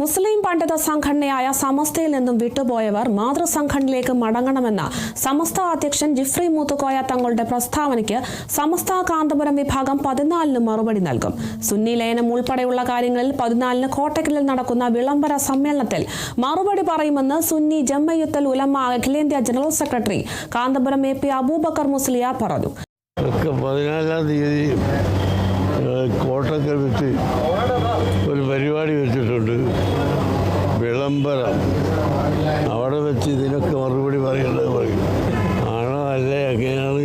മുസ്ലിം പണ്ഡിത സംഘടനയായ സമസ്തയിൽ നിന്നും വിട്ടുപോയവർ മാതൃസംഘടനയിലേക്ക് മടങ്ങണമെന്ന സമസ്ത അധ്യക്ഷൻ ജിഫ്രി മുത്തുക്കോയ തങ്ങളുടെ പ്രസ്താവനയ്ക്ക് സമസ്ത കാന്തപുരം വിഭാഗം 14-ന് മറുപടി നൽകും. സുന്നി ലയനം ഉൾപ്പെടെയുള്ള കാര്യങ്ങളിൽ 14-ന് കോട്ടക്കലിൽ നടക്കുന്ന വിളംബര സമ്മേളനത്തിൽ മറുപടി പറയുമെന്ന് സുന്നി ജംഇയ്യത്തുൽ ഉലമ അഖിലേന്ത്യാ general secretary Kanthapuram A P. Aboobacker Musliyar പറഞ്ഞു. 14-ാം തീയതി കോട്ടക്കൽ വെച്ച് ഒരു പരിപാടി വെച്ചിട്ടുണ്ട്, വിളംബരം. അവിടെ വെച്ച് ഇതിനൊക്കെ മറുപടി പറയേണ്ടത് പറയും. ആണോ അല്ലേ അങ്ങനെയാണ്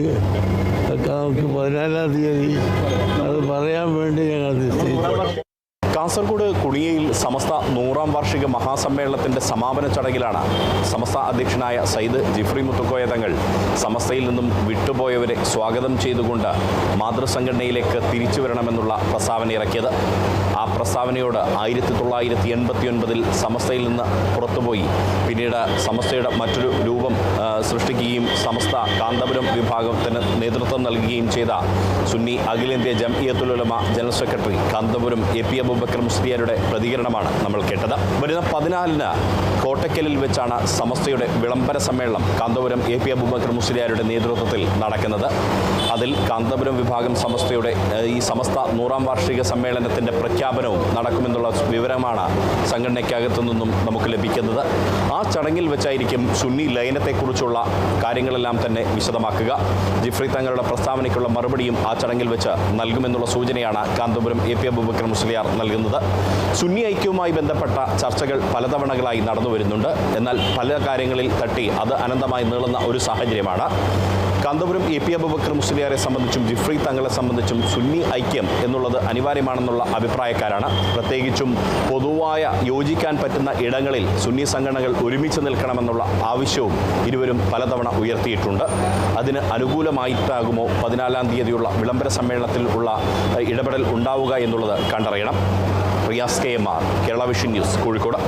നമുക്ക് 14-ാം തീയതി അത് പറയാൻ വേണ്ടി ഞങ്ങൾ നിശ്ചയിച്ചു. കാസർഗോഡ് കുണിയയിൽ സമസ്ത 100-ാം വാർഷിക മഹാസമ്മേളനത്തിൻ്റെ സമാപന ചടങ്ങിലാണ് സമസ്ത അധ്യക്ഷനായ സയ്യിദ് ജിഫ്രി മുത്തുക്കോയ തങ്ങൾ സമസ്തയിൽ നിന്നും വിട്ടുപോയവരെ സ്വാഗതം ചെയ്തുകൊണ്ട് മാതൃസംഘടനയിലേക്ക് തിരിച്ചു വരണമെന്നുള്ള പ്രസ്താവന ഇറക്കിയത്. ആ പ്രസ്താവനയോട് 1989-ൽ സമസ്തയിൽ നിന്ന് പുറത്തുപോയി പിന്നീട് സമസ്തയുടെ മറ്റൊരു രൂപം സൃഷ്ടിക്കുകയും സമസ്ത കാന്തപുരം വിഭാഗത്തിന് നേതൃത്വം നൽകുകയും ചെയ്ത Sunni Akhilenthya Jamiyyathul Ulama general secretary Kanthapuram A P. Aboobacker മുസ്ലിയാരുടെ പ്രതികരണമാണ് നമ്മൾ കേട്ടത്. വരുന്ന 14-ന് കോട്ടക്കലിൽ വെച്ചാണ് സമസ്തയുടെ വിളംബര സമ്മേളനം കാന്തപുരം എ.പി. അബൂബക്കർ മുസ്ലിയാരുടെ നേതൃത്വത്തിൽ നടക്കുന്നത്. അതിൽ കാന്തപുരം വിഭാഗം സമസ്തയുടെ ഈ സമസ്ത 100-ാം വാർഷിക സമ്മേളനത്തിൻ്റെ പ്രഖ്യാപനവും നടക്കുമെന്നുള്ള വിവരമാണ് സംഘടനയ്ക്കകത്തു നിന്നും നമുക്ക് ലഭിക്കുന്നത്. ആ ചടങ്ങിൽ വെച്ചായിരിക്കും സുന്നി ലയനത്തെക്കുറിച്ചുള്ള കാര്യങ്ങളെല്ലാം തന്നെ വിശദമാക്കുക. ജിഫ്രി തങ്ങളുടെ പ്രസ്താവനയ്ക്കുള്ള മറുപടിയും ആ ചടങ്ങിൽ വെച്ച് നൽകുമെന്നുള്ള സൂചനയാണ് കാന്തപുരം എ.പി. അബൂബക്കർ മുസ്ലിയാർ നൽകുന്നത്. സുന്നി ഐക്യവുമായി ബന്ധപ്പെട്ട ചർച്ചകൾ പലതവണകളായി നടന്നു വരുന്നുണ്ട്. എന്നാൽ പല കാര്യങ്ങളിൽ തട്ടി അത് അനന്തമായി നീളുന്ന ഒരു സാഹചര്യമാണ്. കാന്തപുരം എ.പി. അബൂബക്കർ മുസ്ലിയാരെ സംബന്ധിച്ചും ജിഫ്രി തങ്ങളെ സംബന്ധിച്ചും സുന്നി ഐക്യം എന്നുള്ളത് അനിവാര്യമാണെന്നുള്ള അഭിപ്രായക്കാരാണ്. പ്രത്യേകിച്ചും പൊതുവായ യോജിക്കാൻ പറ്റുന്ന ഇടങ്ങളിൽ സുന്നി സംഘടനകൾ ഒരുമിച്ച് നിൽക്കണമെന്നുള്ള ആവശ്യവും ഇരുവരും പലതവണ ഉയർത്തിയിട്ടുണ്ട്. അതിന് അനുകൂലമായിട്ടാകുമോ 14-ാം തീയതിയുള്ള വിളംബര സമ്മേളനത്തിൽ ഉള്ള ഇടപെടൽ ഉണ്ടാവുക എന്നുള്ളത് കണ്ടറിയണം. Riyas KMR, Kerala vision news, Kozhikode.